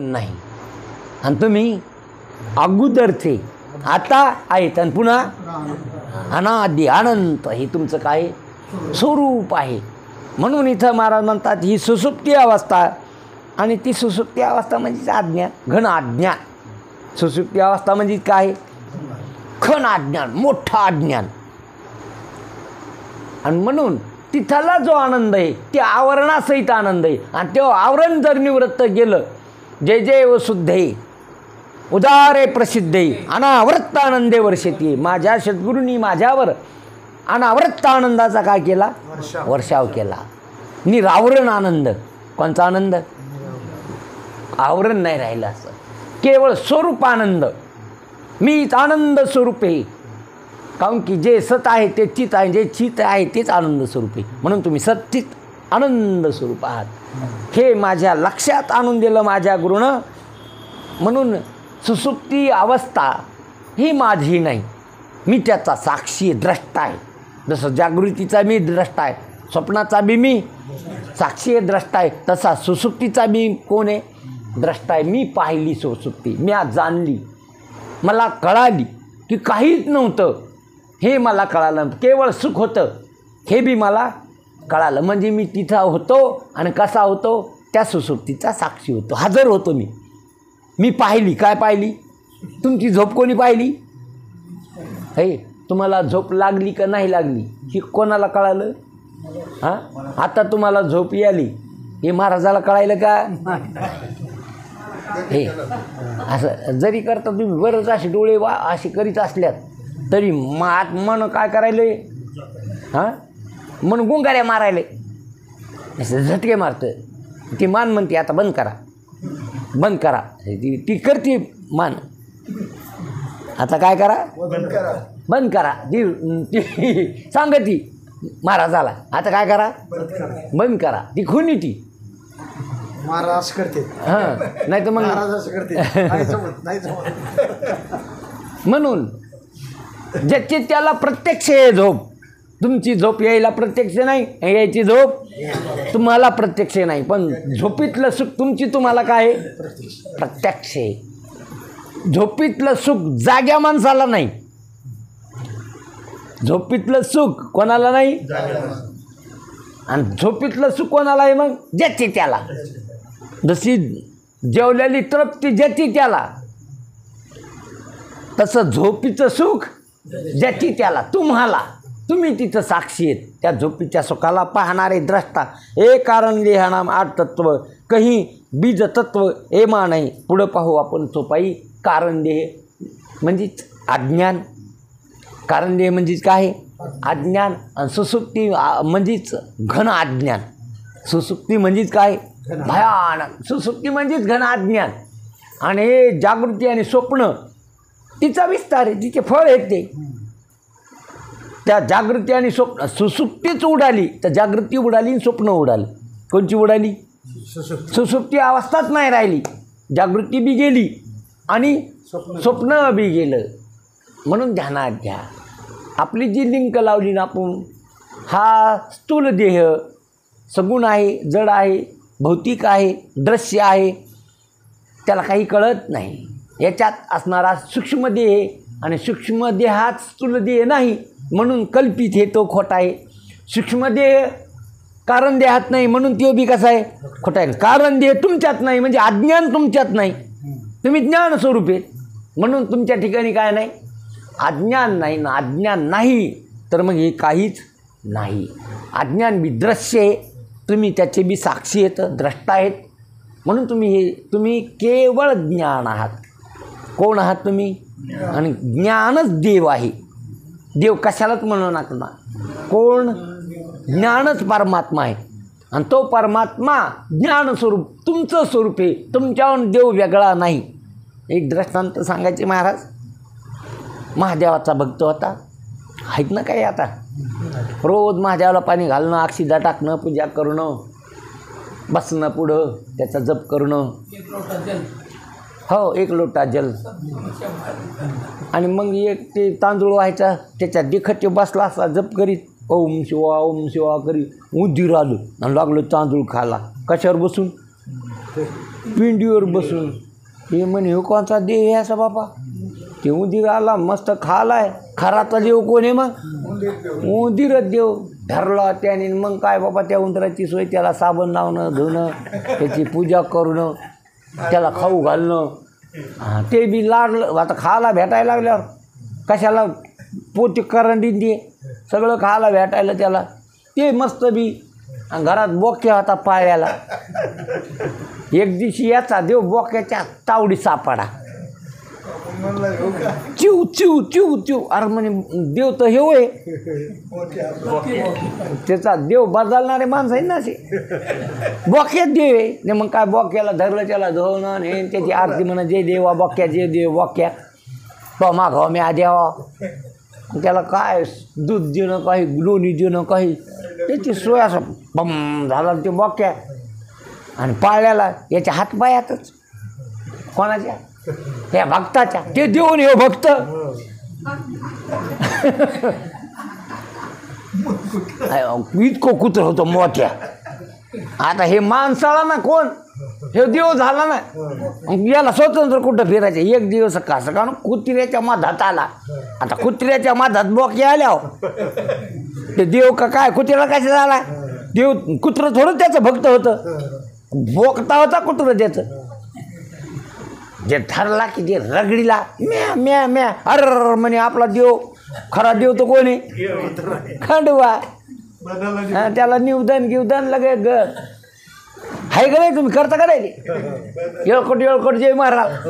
नाही. आणि तुम्ही अगोदरचे आता आहेत आणि पुन्हा अनादि अनंत हे तुमचं काय स्वरूप आहे. म्हणून इथं महाराज म्हणतात ही सुसुप्ती अवस्था. आणि ती सुसुप्ती अवस्था म्हणजे अज्ञान, घन अज्ञान. सुसुप्ती अवस्था म्हणजे काय? घन अज्ञान, मोठा अज्ञान. आणि म्हणून तिथला जो आनंद आहे ते आवरणासहित आनंद आहे. आणि ते आवरण जर निवृत्त गेलं, जय जय व शुद्धे उदारे प्रसिद्धे अनावृत्त आनंदे वर्षती. माझ्या सद्गुरूंनी माझ्यावर अनावृत्त आनंदाचा काय केला? वर्षाव केला. निरावरण आनंद. कोणचा आनंद? आवरण नाही राहिलं असं, केवळ स्वरूप आनंद. मीच आनंद स्वरूप आहे. काऊन की जे सत आहे ते चित आहे, जे चित आहे तेच आनंद स्वरूप आहे. म्हणून तुम्ही सच्चित आनंद स्वरूप आहात. हे माझ्या लक्षात आणून दिलं माझ्या गुरुनं. म्हणून सुसुप्ती अवस्था ही माझी नाही, मी त्याचा साक्षी द्रष्टा आहे. जसं जागृतीचा मी द्रष्टा आहे, स्वप्नाचा बी मी साक्षी आहे, द्रष्टा आहे, तसा सुसुप्तीचा मी कोण आहे? द्रष्टा आहे. मी पाहिली सुसुप्ती, मी आज जाणली, मला कळाली की काहीच नव्हतं हे मला कळालं, केवळ सुख होतं हे बी मला कळालं. म्हणजे मी तिथं होतो आणि कसा होतो? त्या सुसुप्तीचा साक्षी होतो, हजर होतो. मी पाहिली. काय पाहिली? तुमची झोप कोणी पाहिली? हे तुम्हाला झोप लागली का नाही लागली ही कोणाला कळालं? हां, आता तुम्हाला झोप याली हे महाराजाला कळायलं का? हे असं जरी करता तुम्ही बरंच असे डोळे असे करीत असल्यात तरी मन काय करायले? हां, मन गुंगाऱ्या मारायले, असं झटके मारतं. ती मान म्हणते आता बंद करा, बंद करा. ती करते मान, आता काय करा? बंद करा. ती सांगती महाराजाला आता काय करा? बंद करा. ती खुनी ती महाराज करते. हां, नाही तर मग म्हणून ज्याची त्याला प्रत्यक्ष आहे झोप. तुमची झोप यायला प्रत्यक्ष नाही, यायची झोप तुम्हाला प्रत्यक्ष नाही, पण झोपीतलं सुख तुमची तुम्हाला काय आहे? प्रत्यक्ष आहे. झोपीतलं सुख जाग्या माणसाला नाही. झोपीतलं सुख कोणाला नाही. आणि झोपीतलं सुख कोणाला आहे? मग ज्याची त्याला. जशी जेवलेली तृप्ती ज्याची त्याला, तसं झोपीचं सुख ज्याची त्याला. तुम्हाला, तुम्ही तिथं साक्षी आहेत त्या झोपीच्या सुखाला पाहणारे द्रष्टा. ए कारण लिहानाम आठ तत्व कहीं बीज तत्व एमा नाही. पुढं पाहू आपण चोपाई. कारण देह म्हणजेच अज्ञान. कारण देह म्हणजेच काय? अज्ञान. आणि सुसुप्ती म्हणजेच घन अज्ञान. सुसुप्ती म्हणजेच काय? भयानक. सुसुप्ती म्हणजेच घन अज्ञान. आणि हे जागृती आणि स्वप्न तिचा विस्तार आहे, तिचे फळ आहेत ते. त्या जागृती आणि स्वप्न, सुसुप्तीच उडाली तर जागृती उडाली आणि स्वप्न उडाली. कोणची उडाली? सुसुप्ती अवस्थाच नाही राहिली, जागृती बी गेली आणि स्वप्न बी गेलं. म्हणून ध्यानात घ्या. आपली जी लिंक लावली ना आपण, हा स्थूल देह सगुण आहे, जड आहे, भौतिक आहे, दृश्य आहे, त्याला काही कळत नाही. याच्यात असणारा सूक्ष्मदेह आणि सूक्ष्मदेह हाच स्थूलदेह नाही, म्हणून कल्पित हे तो खोटा आहे. सूक्ष्मदेह कारण देहात नाही म्हणून तो बी कसा आहे? खोटा आहे. कारण देह तुमच्यात नाही म्हणजे अज्ञान तुमच्यात नाही, तुम्ही ज्ञान स्वरूप आहे. म्हणून तुमच्या ठिकाणी काय नाही? अज्ञान नाही ना. अज्ञान नाही तर मग हे काहीच नाही. अज्ञान बी दृश्य आहे, तुम्ही त्याचे बी साक्षी आहेत, द्रष्टा आहेत. म्हणून तुम्ही केवळ ज्ञान आहात. कोण आहात तुम्ही? आणि ज्ञानच देव आहे. देव कशालाच म्हणू नका ना. कोण? ज्ञानच परमात्मा आहे. आणि तो परमात्मा ज्ञानस्वरूप तुमचं स्वरूप आहे. तुमच्यावर देव वेगळा नाही. एक दृष्टांत सांगायचे महाराज. महादेवाचा भक्त होता, आहेत ना काही आता. रोज महादेवाला पाणी घालणं, अक्षिदा टाकणं, पूजा करणं, बसणं पुढं, त्याचा जप करणं. हो, 1 लोटा जल. आणि मग एक ते तांदूळ व्हायचा, त्याच्यात देखत बसला असा जप करीत, ओम शिवा करीत. उंदीर आलं आणि लागलं तांदूळ खाला. कशावर बसून? पिंडीवर बसून. हे म्हणे हो कोणचा देव आहे असा बापा. ते उंदीर आला मस्त खालाय. खराचा देव कोण आहे मग? उंदीरच देव धरला त्याने. मग काय बाबा त्या उंदराची सोय, त्याला साबण लावणं धुणं, त्याची पूजा करणं, त्याला खाऊ घालणं. ते बी लाडलं. आता खायला भेटायला लागल्यावर कशाला पोती करंडी दे, सगळं खायला भेटायला त्याला. ते मस्त बी घरात बोक्या होता पाळ्याला. एक दिवशी याचा देव बोक्याच्या तावडी सापडा. चिव चिव चिव चिव. अरे म्हणे देव तर हे होय. त्याचा देव बदलणारे माणसं आहे ना असे. बोक्यात देव आहे. नाही मग काय बोक्याला धरलं, त्याला धुवणं हे त्याची आरती म्हणा, जे देवा बोक्या, जे देव बोक्या तो मागावा मी द्यावा. त्याला काय दूध देणं, काही लोणी देणं, काही त्याची सोय असं बम झाला ते बोक्या. आणि पाळल्याला याच्या हातपायातच. कोणाच्या? त्या भक्ताच्या. ते देऊन हे भक्त. इतकं कुत्र होतं मोठ्या. आता हे माणसाला ना कोण, हे देव झाला ना. याला स्वतंत्र कुठं फिरायचं. एक दिवस कसं का कुत्र्याच्या मधात आला. आता कुत्र्याच्या मधात बोक्या आल्या. ते देव का काय कुत्र्याला कशा झाला? देव कुत्रं थोडं त्याचं भक्त होतं. बोकता होता कुत्रं त्याचं. जे ठरला की जे रगडीला म्या म्या म्या. अर म्हणे आपला देव, खरा देव तो कोणी? खंडवा. त्याला निवदन गिवदन लगे ग हाय का नाही? तुम्ही करता का नाही? येळकोट जय महाराज.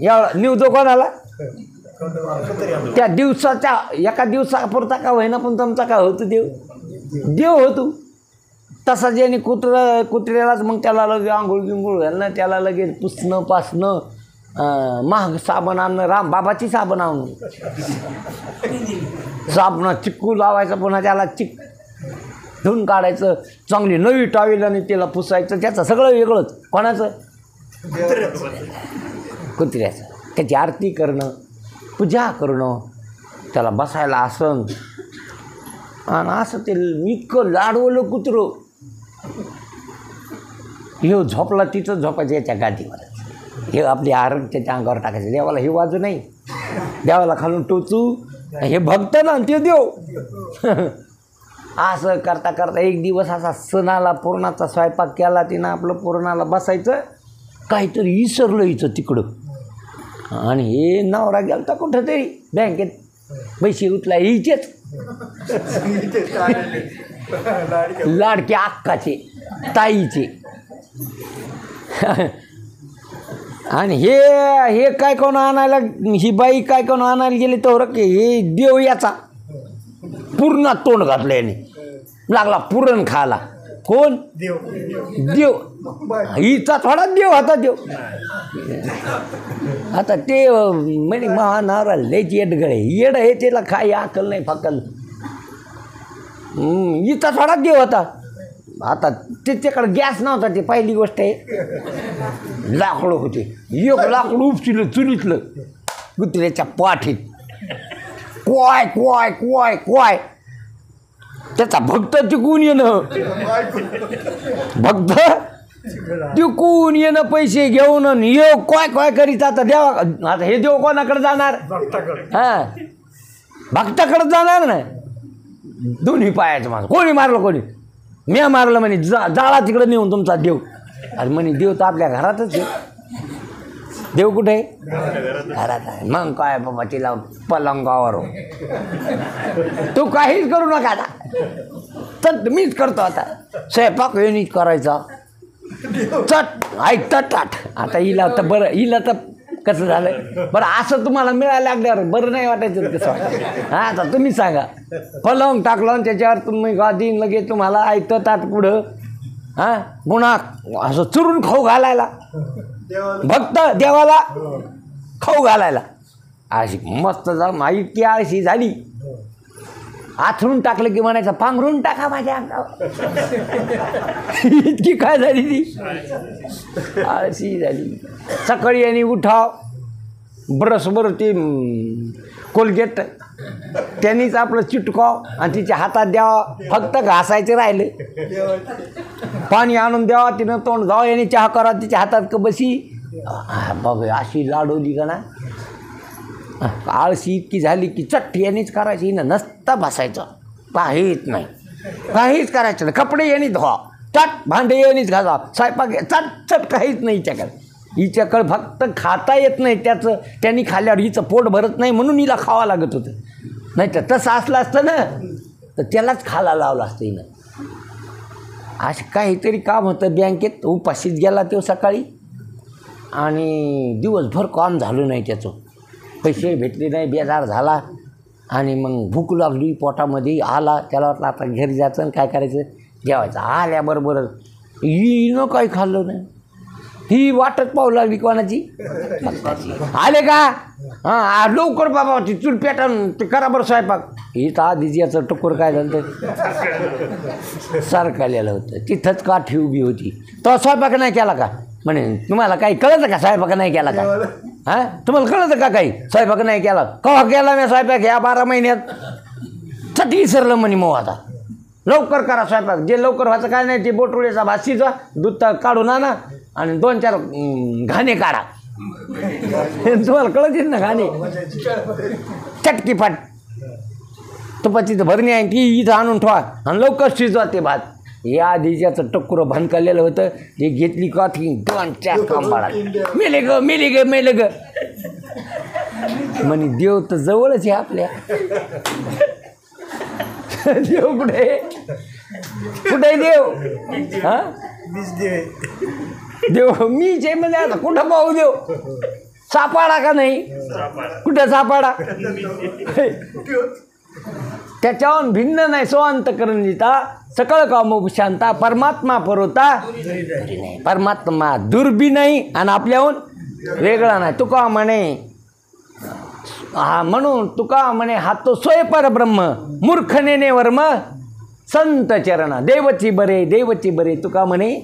एवढा निवदो कोणाला? त्या दिवसाच्या एका दिवसापुरता का होईना पण तुमचा का होतो देव. देव होतो तसा. ज्याने कुत्र्यालाच मग त्याला लगे आंघोळ बिंघोळ घालणं, त्याला लगेच पुसणं पासणं, महाग साबण आणणं, रामबाबाची साबण आणणं, साबण चिक्कू लावायचं, पुन्हा त्याला चिक धुवून काढायचं, चांगली नवी टावेल आणि त्याला पुसायचं. त्याचं सगळं वेगळंच. कोणाचं? कुत्र्याचं. त्याची आरती करणं, पूजा करणं, त्याला बसायला आसन. आणि असं ते इतकं लाडवलं कुत्रं. हे झोपला तिथं झोपायचं याच्या गादीवर. हे आपली आरोग्य त्याच्या अंगावर टाकायचं. देवाला हे वाजू नाही, देवाला खालून टोचू. हे भक्त ना ते देव. असं करता करता एक दिवस असा सणाला पुरणाचा स्वयंपाक केला तिनं. आपलं पुरणाला बसायचं, काहीतरी विसरलं हिचं तिकडं. आणि हे नवरा गेलता कुठं तरी बँकेत पैसे उचला हिचेच लाडके अक्काचे ताईचे. आणि हे काय कोण आणायला, ही बाई काय कोण आणायला गेली तर हे देव याचा पूर्ण तोंड घातलं याने. लागला पुरण खायला. कोण? देव. हिचा थोडा देव होता देव. आता ते म्हणे महानावरा लयच येडगळे. येड हे त्याला काय अकल नाही फकल. हिचा थोडा देव होता. आता त्याच्याकडे गॅस नव्हता. ते पहिली गोष्ट आहे. लाकडं होते. एक लाकडं उपचिलं चुलीतलं कुत्र्याच्या पाठीत. क्वाय क्वाय क्वाय क्वाय. त्याचा भक्त टिकून येणं. भक्त टिकून येणं पैसे घेऊन ये क्वाय क्वाय करीत. आता देवा, आता हे देव कोणाकडे जाणार? हां, भक्ताकडे जाणार ना. दोन्ही पायाचं माझं. कोणी मारलं? कोणी? मी मारलं म्हणे. जाळा तिकडं नेऊन तुमचा देव. अरे म्हणे देव तर आपल्या घरातच आहे. देव कुठे आहे? घरात आहे. मग काय बाबा तिला पलंगावर तू काहीच करू नका. आता तर मीच करतो. आता स्वयंपाक हे नीट करायचा. चट ऐकतात टाट. आता हिला तर बरं, हिला तर कसं झालं बरं. असं तुम्हाला मिळायला लागल्यावर बरं नाही वाटायचं कसं वाटायचं? हां, आता तुम्ही सांगा. पलंग टाकलं आणि त्याच्यावर तुम्ही गादीन लगेच तुम्हाला ऐकतं ताट पुढं. हां, पुन्हा असं चुरून खाऊ घालायला. भक्त देवाला खाऊ घालायला. अशी मस्त जाऊन इतकी आळशी झाली. आथरून टाकलं की म्हणायचं पांघरून टाका माझ्या अंगावर. इतकी काय झाली ती आळशी झाली. सकाळी यांनी उठाव, ब्रशवर ते कोलगेट त्यांनीच आपलं चिटकाव आणि तिच्या हातात द्यावा, फक्त घासायचे राहिले. पाणी आणून द्यावा, तिनं तोंड जावं, याने चहा करा, तिच्या हातात का बशी. बघ अशी लाडवली का ना, आळशी इतकी झाली की चट्ट यानेच करायची ना, नसता बसायचं, काहीच नाही, काहीच करायचं नाही. कपडे यांनी धुवा, चट भांडे यांनीच घासा, स्वयंपाक चट चट, काहीच नाही हिच्याकडे. हिच्याकडे फक्त खाता येत नाही त्याचं, त्यांनी खाल्ल्यावर हिचं पोट भरत नाही म्हणून हिला खावं लागत होतं. नाही तर तसं असलं असतं ना तर त्यालाच खायला लावलं असतं हिनं. असं काहीतरी काम होतं बँकेत, उपाशीच गेला तो सकाळी आणि दिवसभर काम झालं नाही त्याचं, पैसे भेटले नाही, बेजार झाला. आणि मग भूक लागली पोटामध्ये, आला, त्याला वाटलं आता घरी जायचं आणि काय करायचं, जेवायचं. आल्याबरोबर हिनं काही खाल्लं नाही. ही वाटत पाहू लागली कोणाची, आले का, हां लवकर बाबा ती चूल पेटन ते करा बरं स्वयंपाक. ही तर आधीच याचं टुकर काय झालं तर सारखं होतं, तिथंच काठी उभी होती. तो स्वयंपाक नाही केला का म्हणे, तुम्हाला काही कळतं का स्वयंपाक नाही केला का, हां तुम्हाला कळतं का काही स्वयंपाक नाही केला, केव्हा केला मी स्वयंपाक या 12 महिन्यात, चटी विसरलं म्हणे. मग आता लवकर करा स्वयंपाक, जे लवकर व्हायचं काय नाही ते बोटुळ्याचा भात शिजवा, दूध काढून आणा आणि 2-4 घाणे काढा. तुम्हाला कळत ना घाणे, चटकी फाट तुपाची भरणी आहे ती इथं आणून ठेवा आणि लवकर शिजवा ते भात. या आधीच्याचं टक्कुरं भानकलेलं होतं, ते घेतली काठी 2-4 कांबाळा, मेले ग मेले ग मेले ग म्हणे. देव तर जवळच आहे आपल्या, देव कुठे कुठे देव, हां देव मीच आहे म्हणजे आता कुठं पाहू देव, सापाडा का नाही, कुठं सापाडा, त्याच्याहून भिन्न नाही. सोअंत करून लिहिता सकळ काम शांता, परमात्मा परोता नाही, परमात्मा दुर्बी नाही आणि आपल्याहून वेगळा नाही. तुका म्हणे, हा म्हणून तुका म्हणे, हा तो सोय परब्रह्म मूर्ख नेने वर्म संत चरण, देवची बरे देवची बरे, तुका म्हणे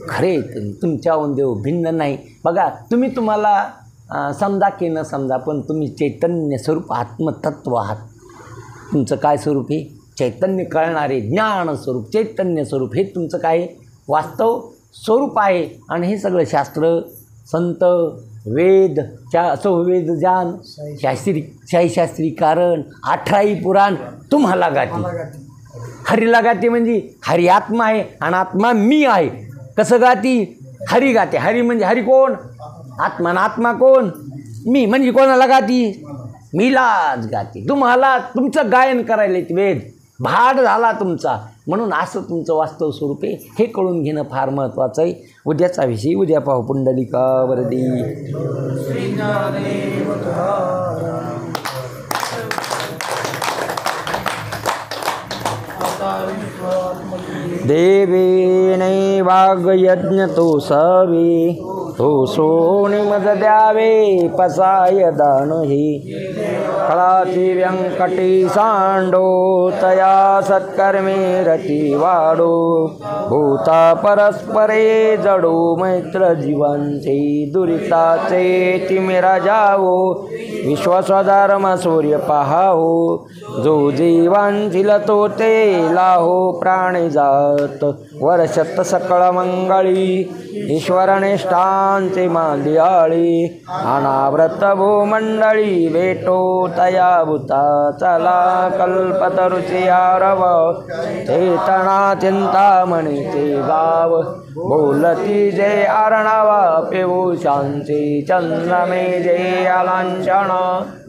खरे तुमच्याहून देव भिन्न नाही. बघा तुम्ही तुम्हाला समजा की न समजा, पण तुम्ही चैतन्य स्वरूप आत्मतत्व आहात. तुमचं काय स्वरूप आहे, चैतन्य कळणारे ज्ञान स्वरूप, चैतन्य स्वरूप हे तुमचं काय वास्तव स्वरूप आहे. आणि हे सगळं शास्त्र, संत, वेद, वेद ज्ञान, शास्त्री कारण, 18 पुराण तुम्हाला गाती. हरीला गाते म्हणजे हरी आत्मा आहे आणि आत्मा मी आहे. कसं गाती, हरी गाते. हरी म्हणजे हरी कोण, आत्मा, आणि आत्मा कोण, मी. म्हणजे कोणाला गाती, मीलाच गाते. तुम्हाला तुमचं गायन करायला वेद भाड झाला तुमचा, म्हणून असं तुमचं वास्तव स्वरूप आहे हे कळून घेणं फार महत्त्वाचं आहे. उद्याचा विषय उद्या पाहू. पुंडलिका वरदी. देवे वाग्यज्ञ तो सवे, तो सोने मज द्यावे पसाय दान ही. कळाची व्यंकटी सांडो, तया सत्कर्मे रती वाडो. भूता परस्परे जडो, मैत्र जीवांचे दुरिताचे तिमिरा जावो. विश्वासधर्म सूर्य पहावो, जो जीवांतील तो ते लाहो. प्राणी जात वर्षत सकळ मंगळी, ईश्वरनिष्ठांचे मांदियाळी. अनाव्रत भूमंडळी भेटो, तया भूता चला कल्पतरुची आरव. चेतना चिंतामणी ते गाव, बोलती जे अर्णवा पिभूषांचे. चंद्रमे जे अलांछन,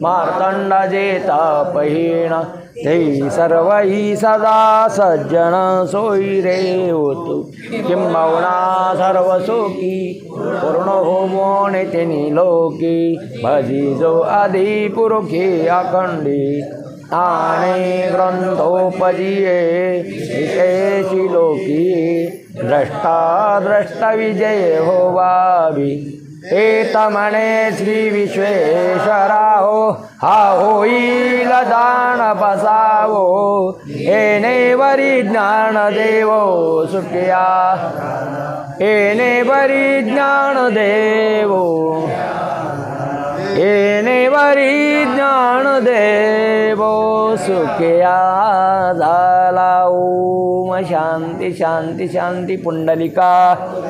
मार्तंड जे तापहीन. ते सर्व ही सदा सज्जन, सोयी रे होतो किंबहुना सर्व सुखी. पूर्ण होमो नेतेनी लोकी, भजी जो आधी पुरुषी अखंडी. आणे ग्रंथोपजिये विशेषी लोकी, द्रष्टा द्रष्ट विजय होवावी. एत म्हणे श्री विश्वेश्वराहो, हा होईल दान बसावो. येणे वरी ज्ञान देवो सुखिया, येणे वरी ज्ञान देवो. येणेवरी ज्ञानदेव सुखिया झाला. ओम शांती शांती शांती. पुंडलिका